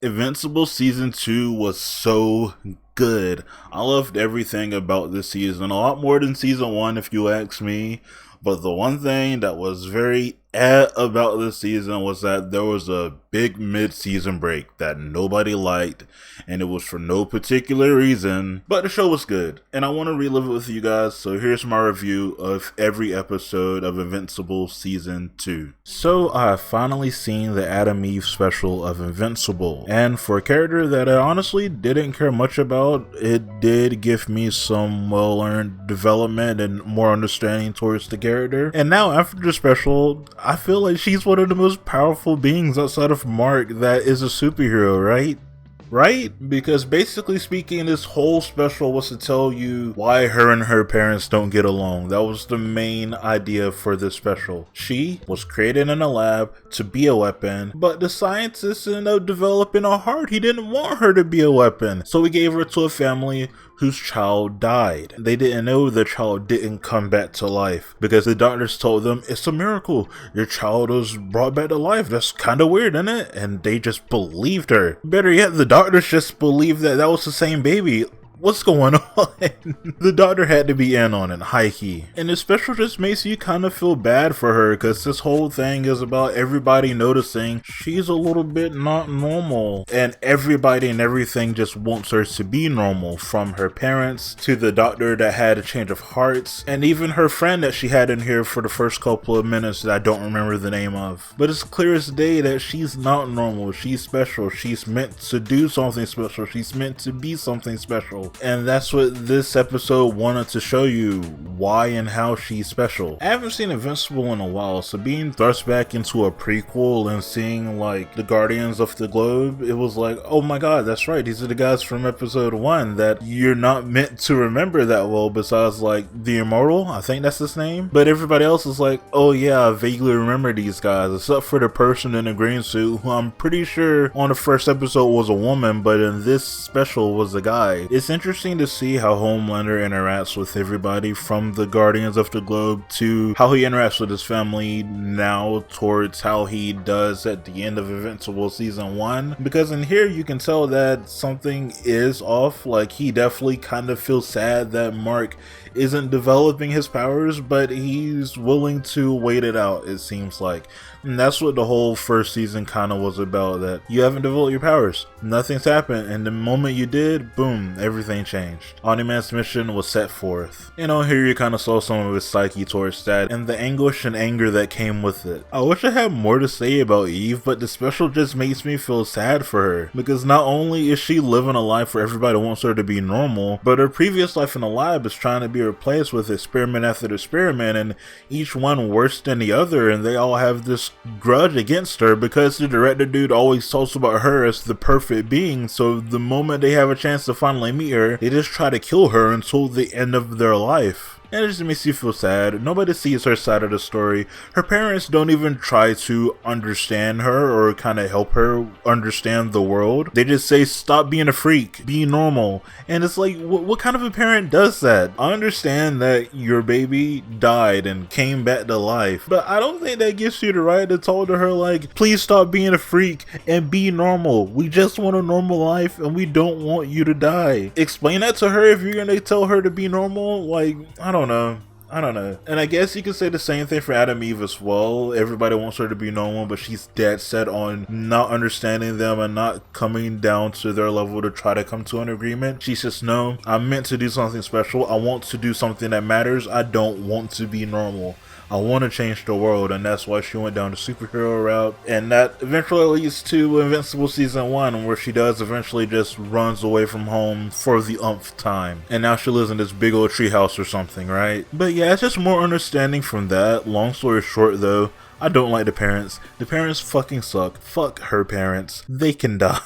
Invincible Season 2 was so good. I loved everything about this season, a lot more than Season 1 if you ask me. But the one thing that was very about this season was that there was a big mid-season break that nobody liked, and it was for no particular reason, but the show was good, and I want to relive it with you guys, so here's my review of every episode of Invincible Season 2. So I finally seen the Adam Eve special of Invincible, and for a character that I honestly didn't care much about, it did give me some well-earned development and more understanding towards the character, and now after the special, I feel like she's one of the most powerful beings outside of Mark that is a superhero, right? Because basically speaking, this whole special was to tell you why her and her parents don't get along. That was the main idea for this special. She was created in a lab to be a weapon, but the scientists ended up developing a heart. He didn't want her to be a weapon, so he gave her to a family whose child died. They didn't know the child didn't come back to life because the doctors told them it's a miracle. Your child was brought back to life. That's kind of weird, isn't it? And they just believed her. Better yet, the doctors just believed that that was the same baby. What's going on? The doctor had to be in on it, high key. And the special just makes you kind of feel bad for her because this whole thing is about everybody noticing she's a little bit not normal. And everybody and everything just wants her to be normal, from her parents to the doctor that had a change of hearts, and even her friend that she had in here for the first couple of minutes that I don't remember the name of. But it's clear as day that she's not normal. She's special. She's meant to do something special. She's meant to be something special. And that's what this episode wanted to show you, why and how she's special. I haven't seen Invincible in a while, so being thrust back into a prequel and seeing like the Guardians of the Globe, it was like, oh my god, that's right, these are the guys from episode 1 that you're not meant to remember that well, besides like the Immortal, I think that's his name. But everybody else is like, oh yeah, I vaguely remember these guys, except for the person in the green suit, who I'm pretty sure on the first episode was a woman, but in this special was a guy. It's interesting to see how Homelander interacts with everybody from the Guardians of the Globe to how he interacts with his family now towards how he does at the end of Invincible Season 1, because in here you can tell that something is off. Like, he definitely kind of feels sad that Mark isn't developing his powers, but he's willing to wait it out, it seems like. And that's what the whole first season kind of was about, that you haven't developed your powers, nothing's happened, and the moment you did, boom, everything changed. Omni-Man's mission was set forth. You know, here you kind of saw some of his psyche towards that, and the anguish and anger that came with it. I wish I had more to say about Eve, but the special just makes me feel sad for her, because not only is she living a life where everybody wants her to be normal, but her previous life in the lab is trying to be replaced with experiment after experiment, and each one worse than the other, and they all have this grudge against her because the director dude always talks about her as the perfect being, so the moment they have a chance to finally meet her, they just try to kill her until the end of their life. And it just makes you feel sad. Nobody sees her side of the story. Her parents don't even try to understand her or kind of help her understand the world. They just say, stop being a freak, be normal. And it's like, what kind of a parent does that? I understand that your baby died and came back to life, but I don't think that gives you the right to tell her, like, please stop being a freak and be normal. We just want a normal life and we don't want you to die. Explain that to her if you're gonna tell her to be normal. Like, I don't know. And I guess you could say the same thing for Adam Eve as well. Everybody wants her to be normal, but she's dead set on not understanding them and not coming down to their level to try to come to an agreement. She says, no, I'm meant to do something special. I want to do something that matters. I don't want to be normal. I want to change the world, and that's why she went down the superhero route, and that eventually leads to Invincible Season 1, where she does eventually just runs away from home for the umpth time, and now she lives in this big old treehouse or something, right? But yeah, it's just more understanding from that. Long story short though, I don't like the parents. The parents fucking suck. Fuck her parents. They can die.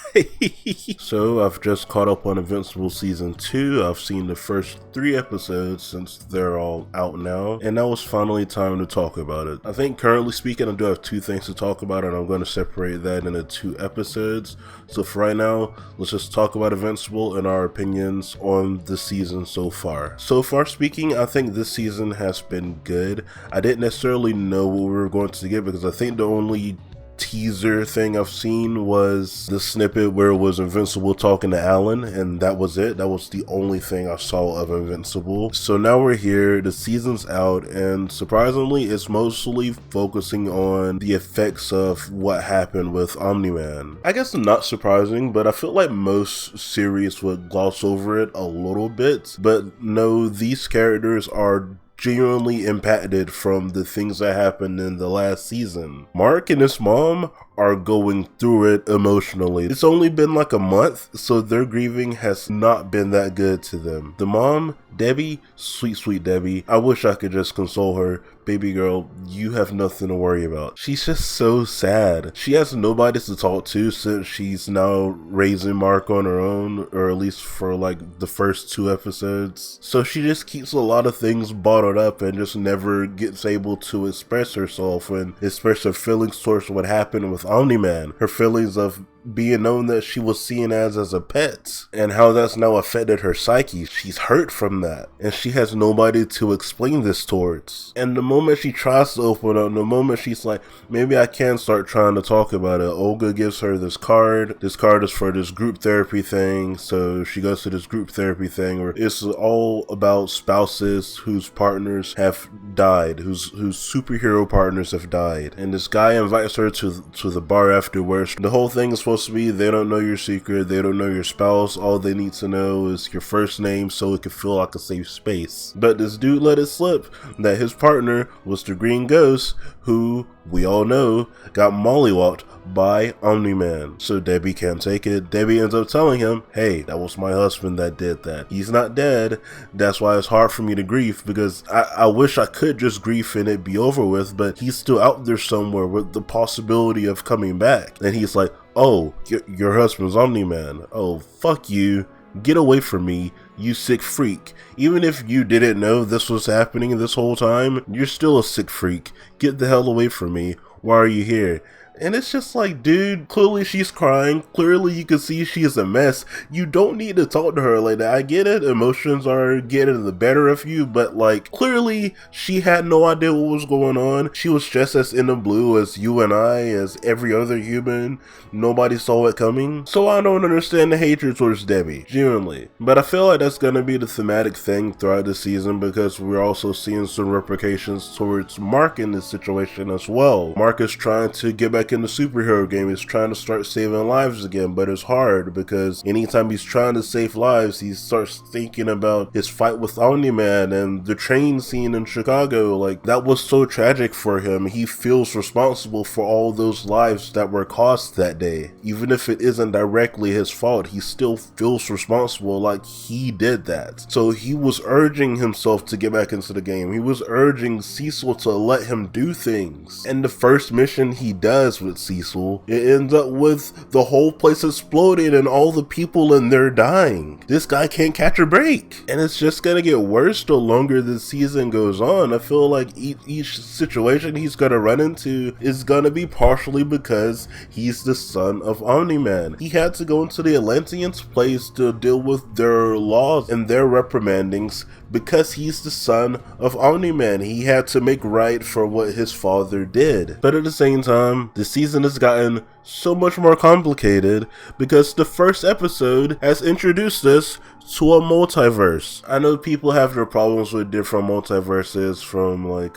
So I've just caught up on Invincible Season 2. I've seen the first 3 episodes since they're all out now, and now it's finally time to talk about it. I think currently speaking, I do have 2 things to talk about, and I'm going to separate that into 2 episodes. So for right now, let's just talk about Invincible and our opinions on the season so far. So far speaking, I think this season has been good. I didn't necessarily know what we were going to get because I think the only teaser thing I've seen was the snippet where it was Invincible talking to Alan, and that was it. That was the only thing I saw of Invincible. So now we're here, the season's out, and surprisingly it's mostly focusing on the effects of what happened with Omni-Man. I guess not surprising, but I feel like most series would gloss over it a little bit, but no, these characters are genuinely impacted from the things that happened in the last season. Mark and his mom are going through it emotionally. It's only been like a month, so their grieving has not been that good to them. The mom, Debbie, sweet Debbie, I wish I could just console her. Baby girl, you have nothing to worry about. She's just so sad. She has nobody to talk to since she's now raising Mark on her own, or at least for like the first 2 episodes. So she just keeps a lot of things bottled up and just never gets able to express herself and express her feelings towards what happened with Omni-Man. Her feelings of being known that she was seen as a pet, and how that's now affected her psyche. She's hurt from that, and she has nobody to explain this towards. And the moment she tries to open up, the moment she's like, maybe I can start trying to talk about it, Olga gives her this card. This card is for this group therapy thing, so she goes to this group therapy thing where it's all about spouses whose partners have died, whose superhero partners have died. And this guy invites her to the bar afterwards. The whole thing is supposed to be, they don't know your secret, they don't know your spouse, all they need to know is your first name so it can feel like a safe space. But this dude let it slip that his partner was the Green Ghost, who we all know got mollywopped by Omni-Man. So Debbie can't take it. Debbie ends up telling him, hey, that was my husband that did that. He's not dead. That's why it's hard for me to grieve, because I wish I could just grieve and it be over with, but he's still out there somewhere with the possibility of coming back. And he's like, oh, your husband's Omni-Man. Oh, fuck you. Get away from me, you sick freak. Even if you didn't know this was happening this whole time, you're still a sick freak. Get the hell away from me. Why are you here? And it's just like, dude, clearly she's crying. Clearly you can see she is a mess. You don't need to talk to her like that. I get it. Emotions are getting the better of you, but like, clearly she had no idea what was going on. She was just as in the blue as you and I, as every other human. Nobody saw it coming. So I don't understand the hatred towards Debbie, genuinely. But I feel like that's gonna be the thematic thing throughout the season, because we're also seeing some repercussions towards Mark in this situation as well. Mark is trying to get back in the superhero game. He's trying to start saving lives again, but it's hard because anytime he's trying to save lives, he starts thinking about his fight with Omni-Man and the train scene in Chicago. Like, that was so tragic for him. He feels responsible for all those lives that were caused that day. Even if it isn't directly his fault, he still feels responsible, like he did that. So he was urging himself to get back into the game. He was urging Cecil to let him do things. And the first mission he does with Cecil, it ends up with the whole place exploding and all the people in there dying. This guy can't catch a break. And it's just gonna get worse the longer the season goes on. I feel like each situation he's gonna run into is gonna be partially because he's the son of Omni-Man. He had to go into the Atlanteans' place to deal with their laws and their reprimandings because he's the son of Omni-Man. He had to make right for what his father did. But at the same time, the season has gotten so much more complicated because the first episode has introduced us to a multiverse. I know people have their problems with different multiverses from like,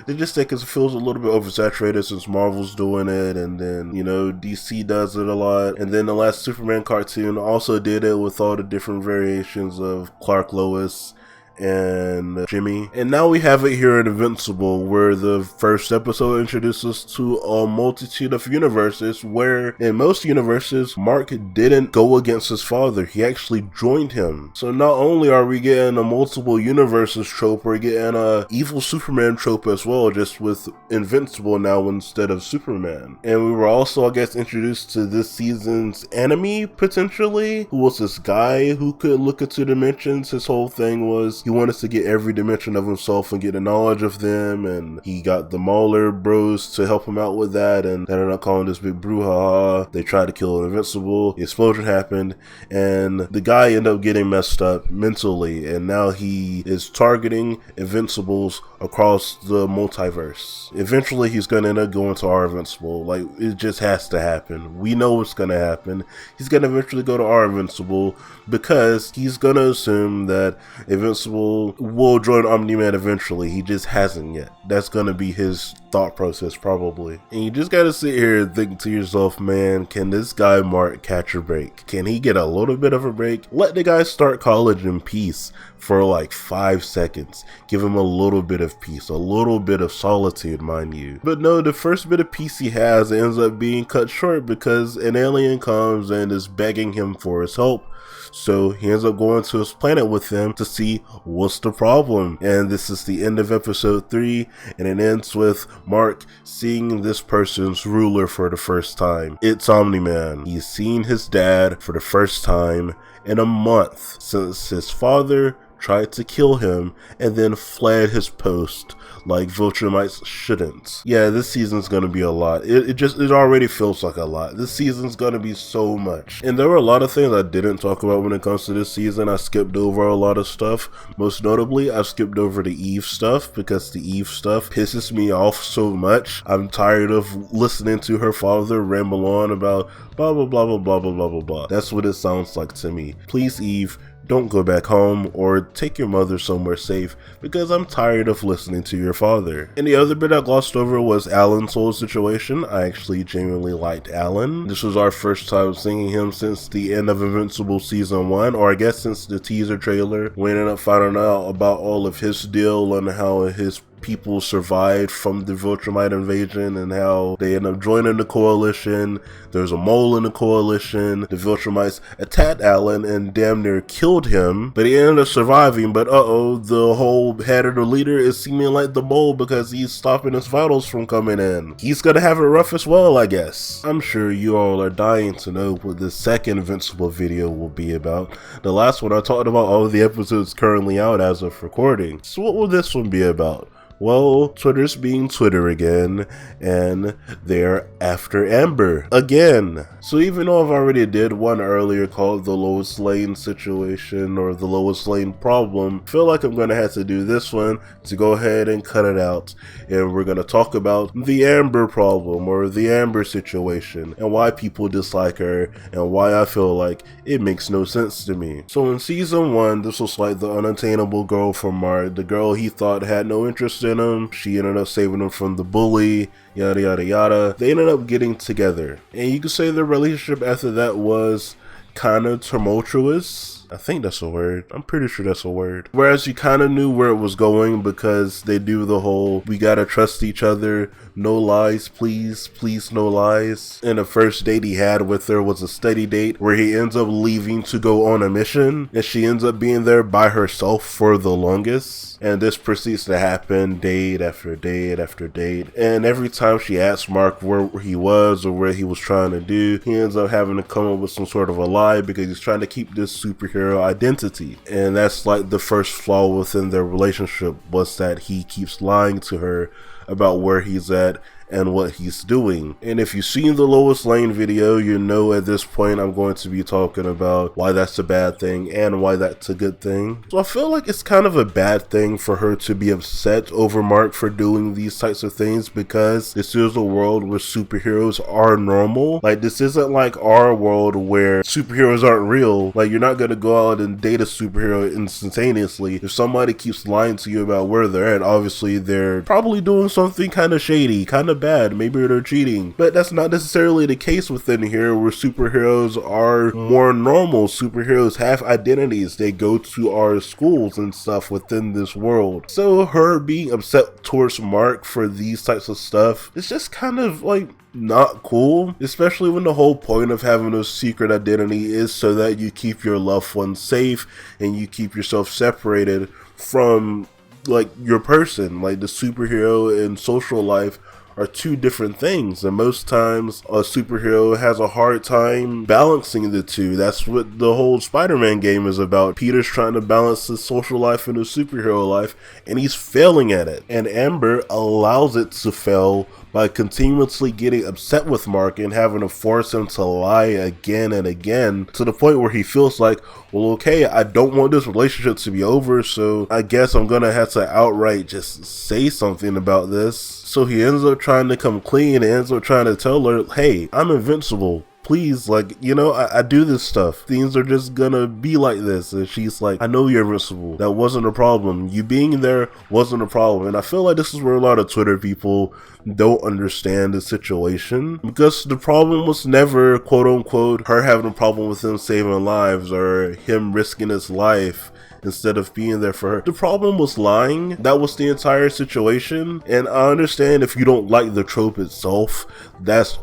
they just think it feels a little bit oversaturated since Marvel's doing it, and then, you know, DC does it a lot, and then the last Superman cartoon also did it with all the different variations of Clark, Lois, and Jimmy. And now we have it here in Invincible, where the first episode introduces us to a multitude of universes where in most universes Mark didn't go against his father, he actually joined him. So not only are we getting a multiple universes trope, we're getting a evil Superman trope as well, just with Invincible now instead of Superman. And we were also, I guess, introduced to this season's enemy potentially, who was this guy who could look into dimensions. His whole thing was He wanted to get every dimension of himself and get the knowledge of them, and he got the Mauler bros to help him out with that, and they ended up calling this big brouhaha. They tried to kill Invincible. The explosion happened, and the guy ended up getting messed up mentally, and now he is targeting Invincibles across the multiverse. Eventually, he's gonna end up going to our Invincible. Like, it just has to happen. We know what's gonna happen. He's gonna eventually go to our Invincible because he's gonna assume that Invincible will join Omni-Man eventually. He just hasn't yet. That's gonna be his thought process probably. And you just gotta sit here and think to yourself, man, can this guy Mark catch a break? Can he get a little bit of a break? Let the guy start college in peace for like 5 seconds. Give him a little bit of peace, a little bit of solitude, mind you. But no, the first bit of peace he has ends up being cut short because an alien comes and is begging him for his help. So he ends up going to his planet with them to see what's the problem. And this is the end of episode 3, and it ends with Mark seeing this person's ruler for the first time. It's Omni-Man. He's seen his dad for the first time in a month since his father tried to kill him and then fled his post like Viltrumites shouldn't. Yeah, this season's gonna be a lot. It already feels like a lot. This season's gonna be so much. And there were a lot of things I didn't talk about when it comes to this season. I skipped over a lot of stuff. Most notably, I skipped over the Eve stuff because the Eve stuff pisses me off so much. I'm tired of listening to her father ramble on about blah blah blah blah blah blah blah blah blah. That's what it sounds like to me. Please, Eve, don't go back home or take your mother somewhere safe because I'm tired of listening to your father. And the other bit I glossed over was Alan's whole situation. I actually genuinely liked Alan. This was our first time seeing him since the end of Invincible season 1, or I guess since the teaser trailer. We ended up finding out about all of his deal and how his people survived from the Viltrumite invasion and how they end up joining the coalition. There's a mole in the coalition. The Viltrumites attacked Alan and damn near killed him, but he ended up surviving. But the whole head of the leader is seeming like the mole because he's stopping his vitals from coming in. He's gonna have it rough as well, I guess. I'm sure you all are dying to know what the second Invincible video will be about. The last one I talked about all of the episodes currently out as of recording. So what will this one be about? Well, Twitter's being Twitter again, and they're after Amber again. So even though I've already did one earlier called the Lois Lane situation or the Lois Lane problem, I feel like I'm gonna have to do this one to go ahead and cut it out, and we're gonna talk about the Amber problem or the Amber situation and why people dislike her and why I feel like it makes no sense to me. So in season 1, this was like the unattainable girl from Mark, the girl he thought had no interest in him. She ended up saving him from the bully, yada yada yada. They ended up getting together, and you could say their relationship after that was kind of tumultuous. I think that's a word. I'm pretty sure that's a word. Whereas you kind of knew where it was going because they do the whole, we gotta trust each other, no lies, please, please, no lies. And the first date he had with her was a steady date where he ends up leaving to go on a mission, and she ends up being there by herself for the longest. And this proceeds to happen date after date after date. And every time she asks Mark where he was or what he was trying to do, he ends up having to come up with some sort of a lie because he's trying to keep this superhero identity. And that's like the first flaw within their relationship, was that he keeps lying to her about where he's at and what he's doing. And if you've seen the Lois Lane video, you know at this point I'm going to be talking about why that's a bad thing and why that's a good thing. So I feel like it's kind of a bad thing for her to be upset over Mark for doing these types of things, because this is a world where superheroes are normal. Like, this isn't like our world where superheroes aren't real. Like, you're not gonna go out and date a superhero instantaneously. If somebody keeps lying to you about where they're at, obviously they're probably doing something kind of shady, kind of bad, maybe they're cheating. But that's not necessarily the case within here, where superheroes are more normal. Superheroes have identities, they go to our schools and stuff within this world. So her being upset towards Mark for these types of stuff, it's just kind of like not cool, especially when the whole point of having a secret identity is so that you keep your loved ones safe and you keep yourself separated from like your person. Like, the superhero and social life are two different things, and most times a superhero has a hard time balancing the two. That's what the whole Spider-Man game is about. Peter's trying to balance his social life and his superhero life, and he's failing at it. And Amber allows it to fail by continuously getting upset with Mark and having to force him to lie again and again, to the point where he feels like, well, okay, I don't want this relationship to be over, so I guess I'm gonna have to outright just say something about this. So he ends up trying to come clean and ends up trying to tell her, hey, I'm invincible. Please, like, you know, I do this stuff. Things are just gonna be like this. And she's like, I know you're invincible. That wasn't a problem. You being there wasn't a problem. And I feel like this is where a lot of Twitter people don't understand the situation, because the problem was never, quote unquote, her having a problem with him saving lives or him risking his life instead of being there for her. The problem was lying. That was the entire situation. And I understand if you don't like the trope itself, that's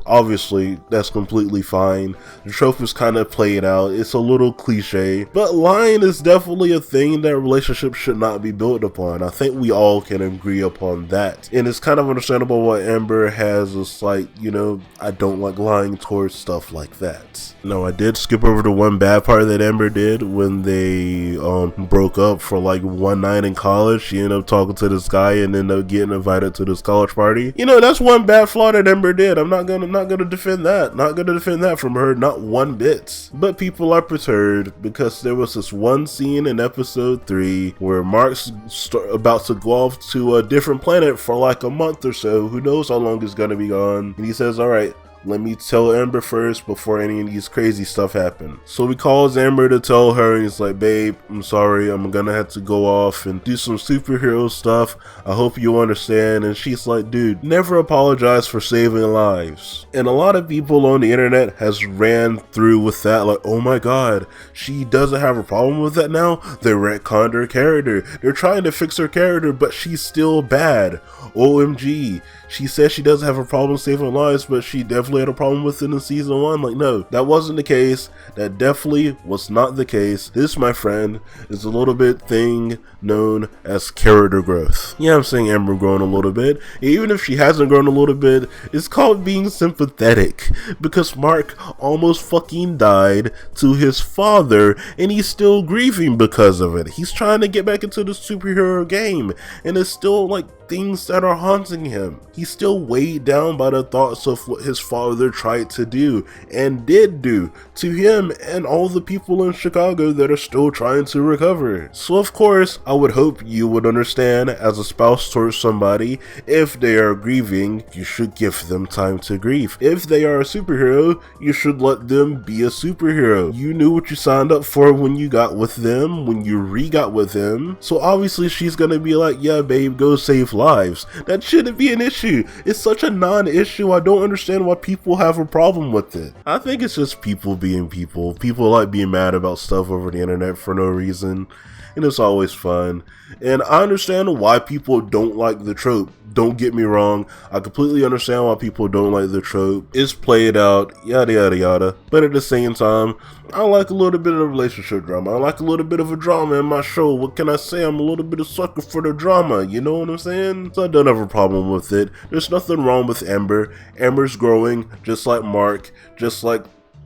completely fine. The trope is kind of played out. It's a little cliche, but lying is definitely a thing that relationships should not be built upon. I think we all can agree upon that. And it's kind of understandable why Amber has a slight, you know, I don't like lying towards stuff like that. No, I did skip over the one bad part that Amber did when they broke up for like one night in college. She ended up talking to this guy and ended up getting invited to this college party. You know, that's one bad flaw that Amber did. I'm not gonna defend that. Not gonna defend that from her, not one bit. But people are perturbed because there was this one scene in episode 3 where Mark's about to go off to a different planet for like a month or so. Who knows how long he's gonna be gone? And he says, all right, let me tell Amber first before any of these crazy stuff happen. So he calls Amber to tell her, and he's like, babe, I'm sorry, I'm gonna have to go off and do some superhero stuff. I hope you understand. And she's like, dude, never apologize for saving lives. And a lot of people on the internet has ran through with that, like, oh my god, she doesn't have a problem with that now? They retconned her character. They're trying to fix her character, but she's still bad. OMG. She says she doesn't have a problem saving lives, but she definitely had a problem with it in season 1. Like, no, that wasn't the case. That definitely was not the case. This, my friend, is a little bit thing known as character growth. Yeah, I'm saying Amber grown a little bit. Even if she hasn't grown a little bit, it's called being sympathetic. Because Mark almost fucking died to his father, and he's still grieving because of it. He's trying to get back into the superhero game, and it's still like things that are haunting him. He's still weighed down by the thoughts of what his father tried to do and did do to him and all the people in Chicago that are still trying to recover. So of course, I would hope you would understand, as a spouse towards somebody, if they are grieving, you should give them time to grieve. If they are a superhero, you should let them be a superhero. You knew what you signed up for when you got with them, when you re-got with them. So obviously she's gonna be like, yeah babe, go save lives. That shouldn't be an issue. It's such a non-issue. I don't understand why people have a problem with it. I think it's just people being people. People like being mad about stuff over the internet for no reason, and it's always fun. And I understand why people don't like the trope. Don't get me wrong, I completely understand why people don't like the trope. It's played out, yada yada yada. But at the same time, I like a little bit of relationship drama. I like a little bit of a drama in my show. What can I say? I'm a little bit of sucker for the drama, you know what I'm saying? So I don't have a problem with it. There's nothing wrong with Amber. Amber's growing, just like Mark, just like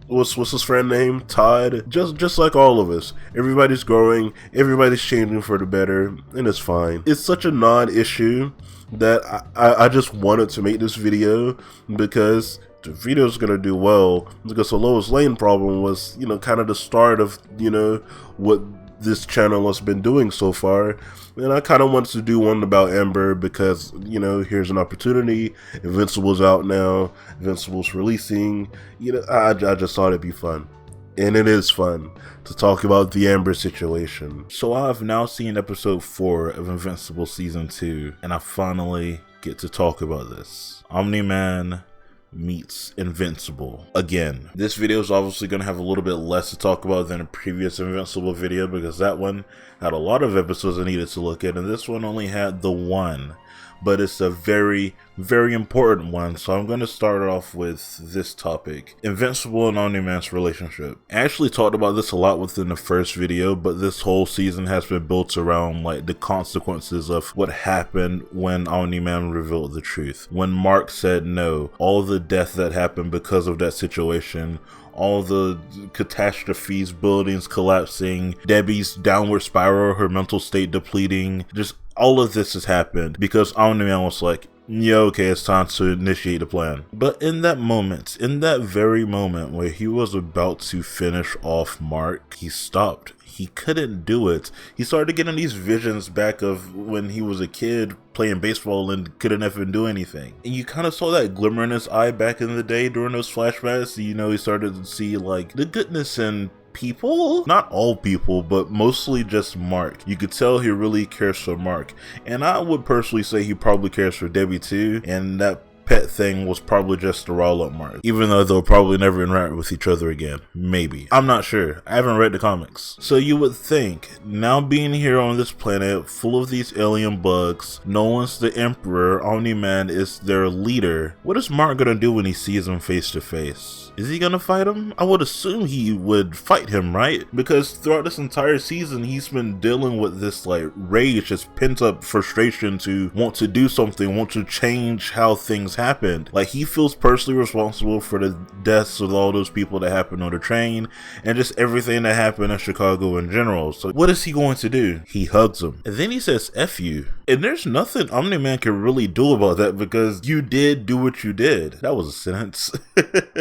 what's his friend name? Todd. Just like all of us. Everybody's growing, everybody's changing for the better, and it's fine. It's such a non-issue that I just wanted to make this video, because the video is gonna do well, because the Lois Lane problem was, you know, kind of the start of, you know, what this channel has been doing so far. And I kind of wanted to do one about Amber because, you know, here's an opportunity. Invincible's out now. Invincible's releasing. You know, I just thought it'd be fun. And it is fun to talk about the Amber situation. So I've now seen episode 4 of Invincible season 2, and I finally get to talk about this. Omni-Man meets Invincible again. This video is obviously going to have a little bit less to talk about than a previous Invincible video, because that one had a lot of episodes I needed to look at, and this one only had the one. but it's a very, very important one, so I'm going to start off with this topic. Invincible and Omni-Man's relationship. I actually talked about this a lot within the first video, but this whole season has been built around like the consequences of what happened when Omni-Man revealed the truth. When Mark said no, all the death that happened because of that situation, all the catastrophes, buildings collapsing, Debbie's downward spiral, her mental state depleting, just all of this has happened because Omni-Man was like, yeah, okay, it's time to initiate the plan. But in that moment, in that very moment where he was about to finish off Mark, he stopped. He couldn't do it. He started getting these visions back of when he was a kid playing baseball and couldn't even do anything. And you kind of saw that glimmer in his eye back in the day during those flashbacks. You know, he started to see like the goodness in people, not all people, but mostly just Mark. You could tell he really cares for Mark, and I would personally say he probably cares for Debbie too, and that pet thing was probably just to rile up Mark, even though they'll probably never interact with each other again. Maybe. I'm not sure. I haven't read the comics. So you would think, now being here on this planet full of these alien bugs, Nolan's the Emperor, Omni-Man is their leader, what is Mark gonna do when he sees him face to face? Is he gonna fight him? I would assume he would fight him, right? Because throughout this entire season, he's been dealing with this like rage, this pent up frustration to want to do something, want to change how things happened. Like, he feels personally responsible for the deaths of all those people that happened on the train and just everything that happened in Chicago in general. So what is he going to do? He hugs him and then he says F you, and there's nothing Omni-Man can really do about that because you did do what you did. That was a sentence.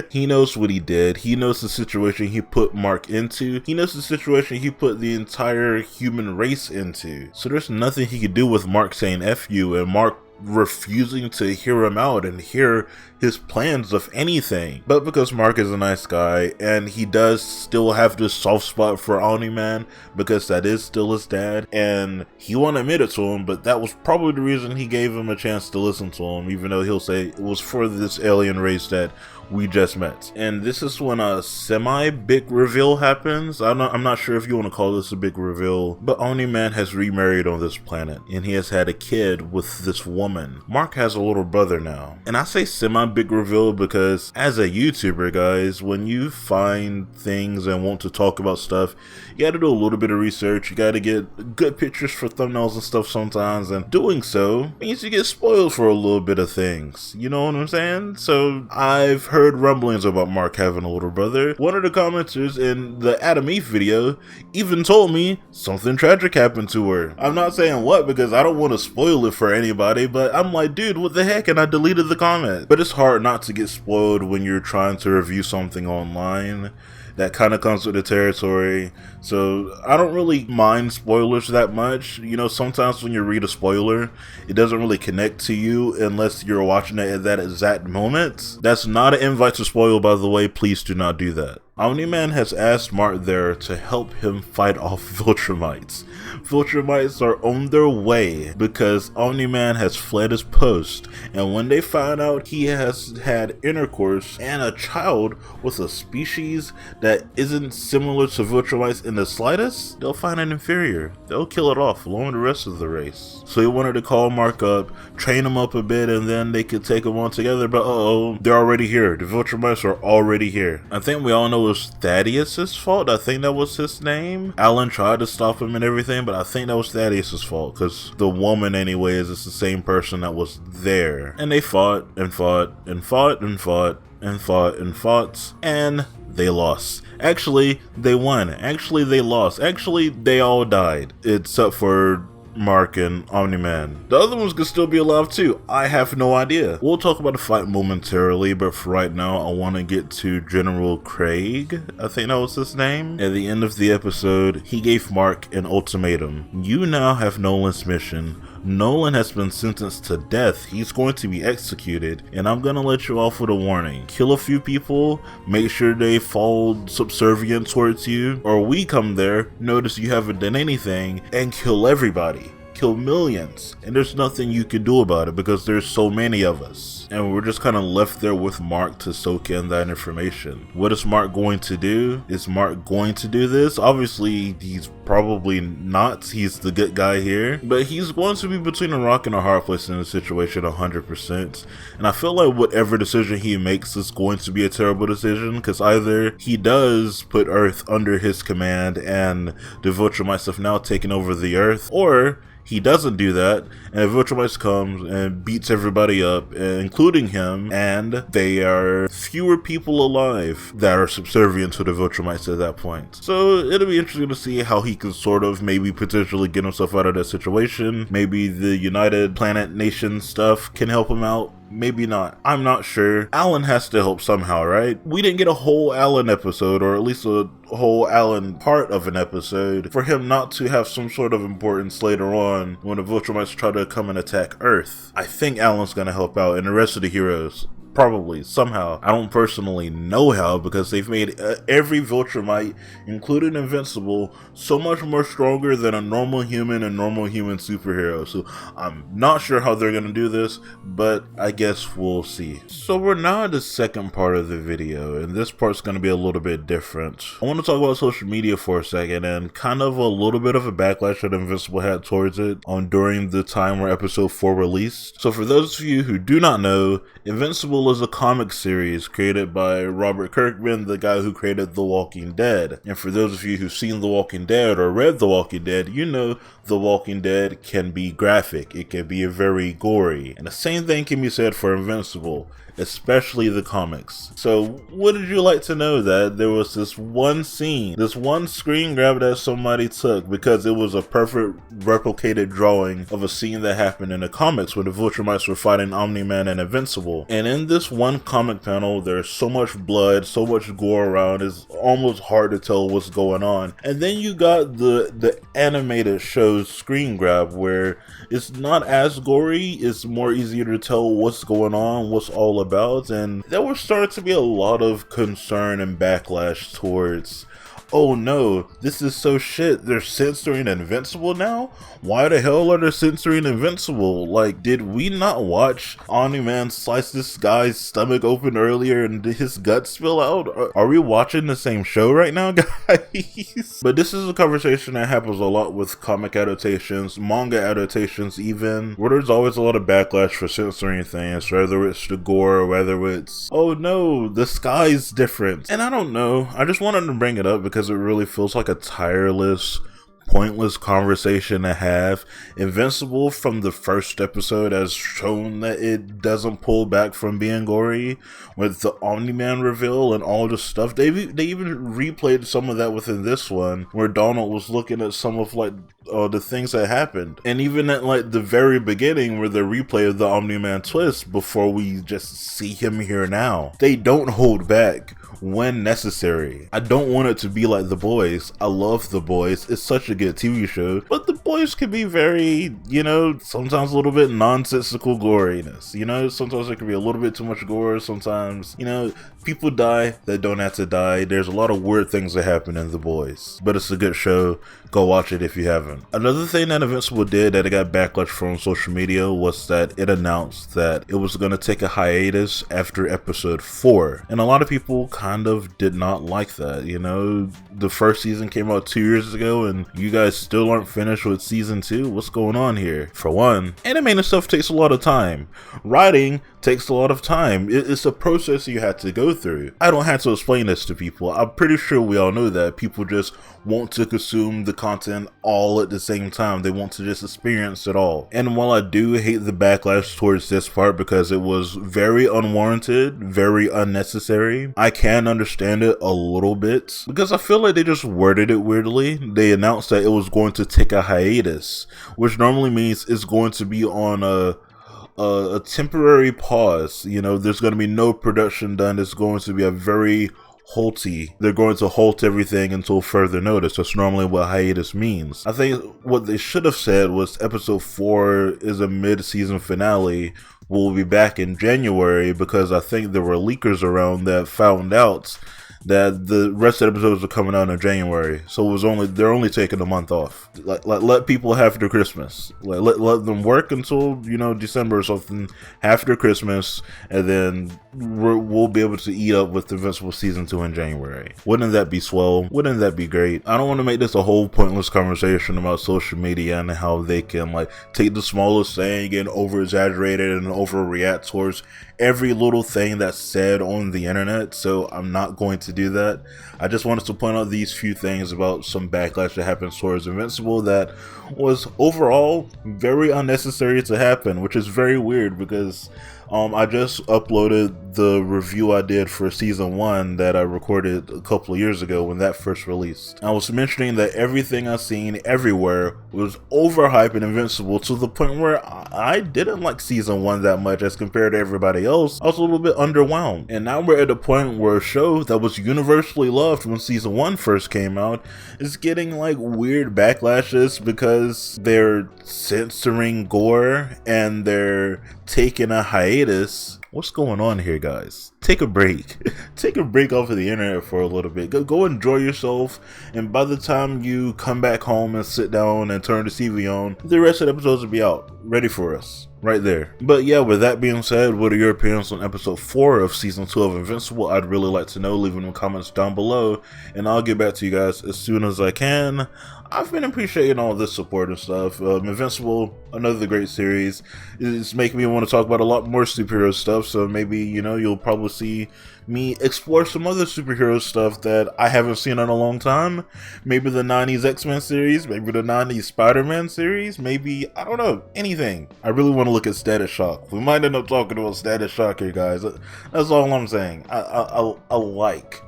He knows what he did. He knows the situation he put Mark into. He knows the situation he put the entire human race into. So there's nothing he could do with Mark saying F you and Mark refusing to hear him out and hear his plans of anything. But because Mark is a nice guy and he does still have this soft spot for Omni-Man because that is still his dad, and he won't admit it to him, but that was probably the reason he gave him a chance to listen to him, even though he'll say it was for this alien race that we just met. And this is when a semi-big reveal happens. I'm not sure if you want to call this a big reveal, but Omni-Man has remarried on this planet and he has had a kid with this woman. Mark has a little brother now. And I say semi-big reveal because as a YouTuber, guys, when you find things and want to talk about stuff, you gotta do a little bit of research. You gotta get good pictures for thumbnails and stuff sometimes, and doing so means you get spoiled for a little bit of things. You know what I'm saying? So I've heard rumblings about Mark having a little brother. One of the commenters in the Adam Eve video even told me something tragic happened to her. I'm not saying what because I don't want to spoil it for anybody, but I'm like, dude, what the heck? And I deleted the comment. But it's hard not to get spoiled when you're trying to review something online. That kind of comes with the territory. So I don't really mind spoilers that much. You know, sometimes when you read a spoiler, it doesn't really connect to you unless you're watching it at that exact moment. That's not an invite to spoil, by the way. Please do not do that. Omni-Man has asked Mark there to help him fight off Viltrumites. Viltrumites are on their way because Omni-Man has fled his post, and when they find out he has had intercourse and a child with a species that isn't similar to Viltrumites in the slightest, they'll find it inferior. They'll kill it off along with the rest of the race. So he wanted to call Mark up, train him up a bit, and then they could take him on together, but they're already here. The Viltrumites are already here. I think we all know it was Thaddeus's fault. I think that was his name. Alan tried to stop him and everything, but I think that was Thaddeus's fault because the woman anyways is the same person that was there. And they fought and fought and fought and fought and fought and fought, and they lost. Actually, they won. Actually, they lost. Actually, they all died except for Mark and Omni-Man. The other ones could still be alive too. I have no idea. We'll talk about the fight momentarily, but for right now, I want to get to General Craig. I think that was his name. At the end of the episode, he gave Mark an ultimatum. You now have Nolan's mission. Nolan has been sentenced to death. He's going to be executed, and I'm gonna let you off with a warning. Kill a few people, make sure they fall subservient towards you, or we come there, notice you haven't done anything, and kill everybody. kill millions, and there's nothing you can do about it because there's so many of us. And we're just kind of left there with Mark to soak in that information. What is Mark going to do? Is Mark going to do this? Obviously, he's probably not. He's the good guy here. But he's going to be between a rock and a hard place in this situation 100%. And I feel like whatever decision he makes is going to be a terrible decision, because either he does put Earth under his command and the Viltrumites have now taken over the Earth, or he doesn't do that, and Viltrumites comes and beats everybody up, including him, and they are fewer people alive that are subservient to the Viltrumites at that point. So it'll be interesting to see how he can sort of maybe potentially get himself out of that situation. Maybe the United Planet Nation stuff can help him out. Maybe not. I'm not sure. Alan has to help somehow, right? We didn't get a whole Alan episode, or at least a whole Alan part of an episode, for him not to have some sort of importance later on when the Viltrumites try to come and attack Earth. I think Alan's gonna help out, and the rest of the heroes probably, somehow. I don't personally know how, because they've made every Viltrumite, including Invincible, so much more stronger than a normal human and normal human superhero. So I'm not sure how they're gonna do this, but I guess we'll see. So we're now at the second part of the video, and this part's gonna be a little bit different. I want to talk about social media for a second, and kind of a little bit of a backlash that Invincible had towards it during the time where episode 4 released. So for those of you who do not know, Invincible is a comic series created by Robert Kirkman, the guy who created The Walking Dead. And for those of you who've seen The Walking Dead or read The Walking Dead, you know The Walking Dead can be graphic. It can be very gory. And the same thing can be said for Invincible, especially the comics. So would you like to know that there was this one scene, this one screen grab that somebody took, because it was a perfect replicated drawing of a scene that happened in the comics when the Viltrumites were fighting Omni-Man and Invincible. And in this one comic panel, there's so much blood, so much gore around, it's almost hard to tell what's going on. And then you got the animated show's screen grab, where it's not as gory, it's more easier to tell what's going on, what's all about. And there was starting to be a lot of concern and backlash towards, oh no, this is so shit, they're censoring Invincible now? Why the hell are they censoring Invincible? Like, did we not watch Omni-Man slice this guy's stomach open earlier and did his guts spill out? Are we watching the same show right now, guys? But this is a conversation that happens a lot with comic adaptations, manga adaptations even, where there's always a lot of backlash for censoring things, whether it's the gore, whether it's, oh no, the sky's different. And I don't know, I just wanted to bring it up because it really feels like a tireless, pointless conversation to have. Invincible from the first episode has shown that it doesn't pull back from being gory, with the Omni-Man reveal and all the stuff. They even replayed some of that within this one, where Donald was looking at some of like the things that happened, and even at like the very beginning where the replay of the Omni-Man twist before we just see him here now. They don't hold back when necessary. I don't want it to be like The Boys. I love The Boys. It's such a good TV show, but The Boys can be very, you know, sometimes a little bit nonsensical goriness. You know, sometimes it can be a little bit too much gore. Sometimes, you know, people die that don't have to die. There's a lot of weird things that happen in The Boys, but it's a good show. Go watch it if you haven't. Another thing that Invincible did that it got backlash from social media was that it announced that it was going to take a hiatus after episode 4. And a lot of people kind of did not like that. You know, the first season came out 2 years ago and you guys still aren't finished with season 2. What's going on here? For one, animating stuff takes a lot of time. Writing takes a lot of time. It's a process you had to go through. I don't have to explain this to people. I'm pretty sure we all know that. People just want to consume the content all at the same time. They want to just experience it all. And while I do hate the backlash towards this part because it was very unwarranted, very unnecessary, I can understand it a little bit because I feel like they just worded it weirdly. They announced that it was going to take a hiatus, which normally means it's going to be on a temporary pause. You know, there's going to be no production done. It's going to be a very halty. They're going to halt everything until further notice. That's normally what hiatus means. I think what they should have said was episode 4 is a mid-season finale. We'll be back in January, because I think there were leakers around that found out that the rest of the episodes are coming out in January. So they're only taking a month off. Like let people have their Christmas. Like let them work until December or something after Christmas, and then we'll be able to eat up with Invincible season 2 in January. Wouldn't that be swell? Wouldn't that be great? I don't want to make this a whole pointless conversation about social media and how they can like take the smallest thing and over exaggerate it and overreact towards every little thing that's said on the internet, so I'm not going to do that. I just wanted to point out these few things about some backlash that happened towards Invincible that was overall very unnecessary to happen, which is very weird because I just uploaded the review I did for season 1 that I recorded a couple of years ago when that first released. I was mentioning that everything I've seen everywhere was overhyped and Invincible to the point where I didn't like season 1 that much as compared to everybody else. I was a little bit underwhelmed. And now we're at a point where a show that was universally loved when season 1 first came out is getting like weird backlashes because they're censoring gore and they're taking a hiatus. What's going on here, guys? Take a break. Take a break off of the internet for a little bit. Go enjoy yourself, and by the time you come back home and sit down and turn the TV on, the rest of the episodes will be out, ready for us. Right there. But yeah, with that being said, what are your opinions on episode 4 of season 2 of Invincible? I'd really like to know. Leave them in the comments down below, and I'll get back to you guys as soon as I can. I've been appreciating all this support and stuff. Invincible, another great series. It's making me want to talk about a lot more superhero stuff, so maybe, you'll probably see me explore some other superhero stuff that I haven't seen in a long time. Maybe the 90s X-Men series, maybe the 90s Spider-Man series, maybe, I don't know, anything. I really want to look at Static Shock. We might end up talking about Static Shock here, guys. That's all I'm saying. I like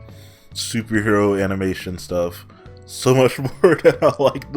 superhero animation stuff so much more than I like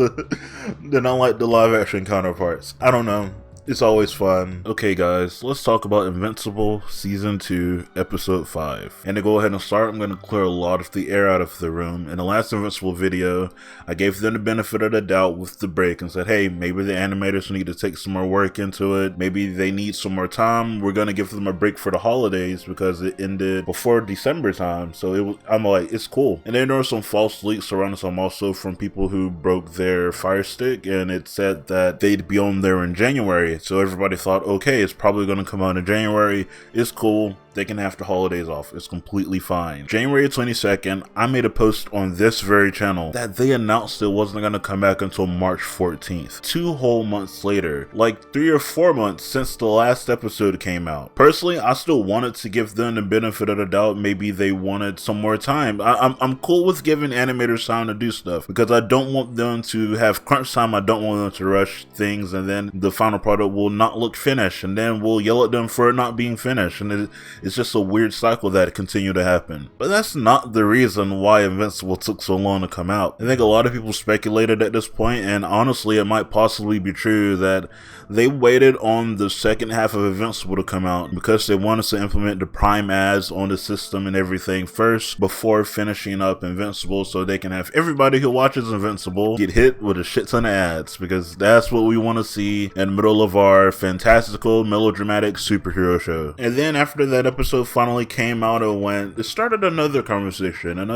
the live action counterparts. I don't know. It's always fun. Okay guys, let's talk about Invincible Season 2, Episode 5. And to go ahead and start, I'm going to clear a lot of the air out of the room. In the last Invincible video, I gave them the benefit of the doubt with the break and said, hey, maybe the animators need to take some more work into it. Maybe they need some more time. We're going to give them a break for the holidays because it ended before December time. So I'm like, it's cool. And then there were some false leaks surrounding some also from people who broke their Fire Stick, and it said that they'd be on there in January. So everybody thought, okay, it's probably going to come out in January. It's cool. They can have the holidays off. It's completely fine. January 22nd, I made a post on this very channel that they announced it wasn't going to come back until March 14th. 2 whole months later. Like 3 or 4 months since the last episode came out. Personally, I still wanted to give them the benefit of the doubt. Maybe they wanted some more time. I'm cool with giving animators time to do stuff because I don't want them to have crunch time. I don't want them to rush things and then the final product will not look finished and then we'll yell at them for it not being finished, and it's just a weird cycle that continued to happen. But that's not the reason why Invincible took so long to come out. I think a lot of people speculated at this point, and honestly it might possibly be true that they waited on the second half of Invincible to come out because they wanted to implement the Prime ads on the system and everything first before finishing up Invincible, so they can have everybody who watches Invincible get hit with a shit ton of ads, because that's what we want to see in the middle of our fantastical melodramatic superhero show. And then after that episode finally came out and went, it started another conversation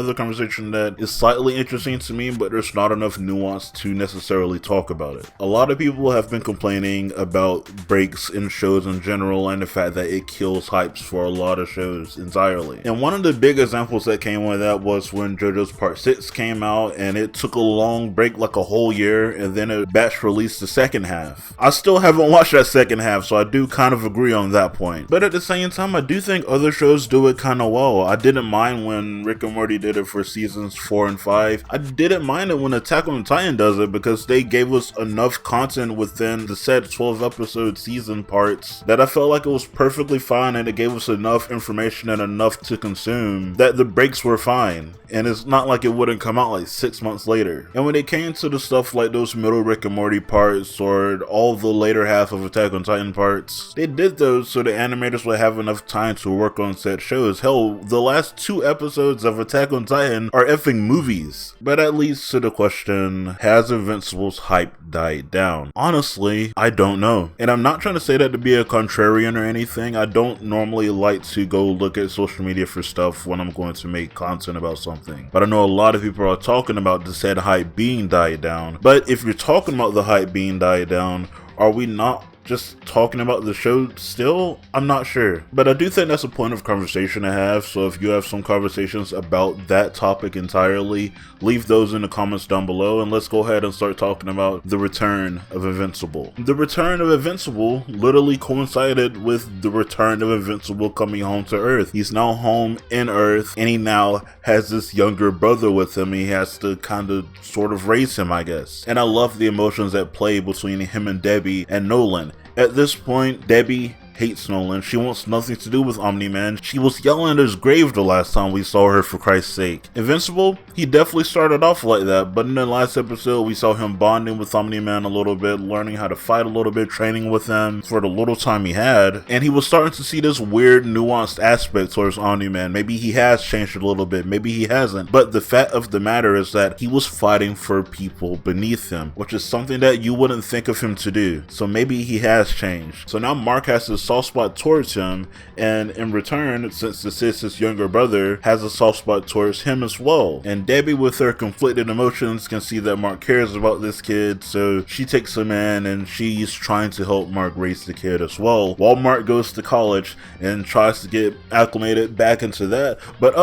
that is slightly interesting to me, but there's not enough nuance to necessarily talk about it. A lot of people have been complaining about breaks in shows in general and the fact that it kills hypes for a lot of shows entirely. And one of the big examples that came with that was when JoJo's Part 6 came out, and it took a long break, like a whole year, and then it batch released the second half. I still haven't watched that second half, so I do kind of agree on that point. But at the same time, I do think other shows do it kind of well. I didn't mind when Rick and Morty did it for seasons 4 and 5. I didn't mind it when Attack on Titan does it because they gave us enough content within the said 12 episode season parts that I felt like it was perfectly fine, and it gave us enough information and enough to consume that the breaks were fine. And it's not like it wouldn't come out like 6 months later. And when it came to the stuff like those middle Rick and Morty parts or all the later half of Attack on Titan parts, they did those so the animators would have enough time trying to work on said shows. Hell, the last 2 episodes of Attack on Titan are effing movies. But that leads to the question, has Invincible's hype died down? Honestly, I don't know. And I'm not trying to say that to be a contrarian or anything. I don't normally like to go look at social media for stuff when I'm going to make content about something. But I know a lot of people are talking about the said hype being died down. But if you're talking about the hype being died down, are we not just talking about the show still? I'm not sure. But I do think that's a point of conversation to have, so if you have some conversations about that topic entirely, leave those in the comments down below, and let's go ahead and start talking about the Return of Invincible. The Return of Invincible literally coincided with the Return of Invincible coming home to Earth. He's now home in Earth, and he now has this younger brother with him. He has to kind of sort of raise him, I guess. And I love the emotions at play between him and Debbie and Nolan. At this point, Debbie hates Nolan. She wants nothing to do with Omni-Man. She was yelling at his grave the last time we saw her, for Christ's sake. Invincible, he definitely started off like that, but in the last episode we saw him bonding with Omni-Man a little bit, learning how to fight a little bit, training with him for the little time he had, and he was starting to see this weird nuanced aspect towards Omni-Man. Maybe he has changed a little bit, maybe he hasn't, but the fact of the matter is that he was fighting for people beneath him, which is something that you wouldn't think of him to do. So maybe he has changed. So now Mark has to soft spot towards him, and in return, since this is his younger brother, has a soft spot towards him as well. And Debbie, with her conflicted emotions, can see that Mark cares about this kid, so she takes him in and she's trying to help Mark raise the kid as well, while Mark goes to college and tries to get acclimated back into that, but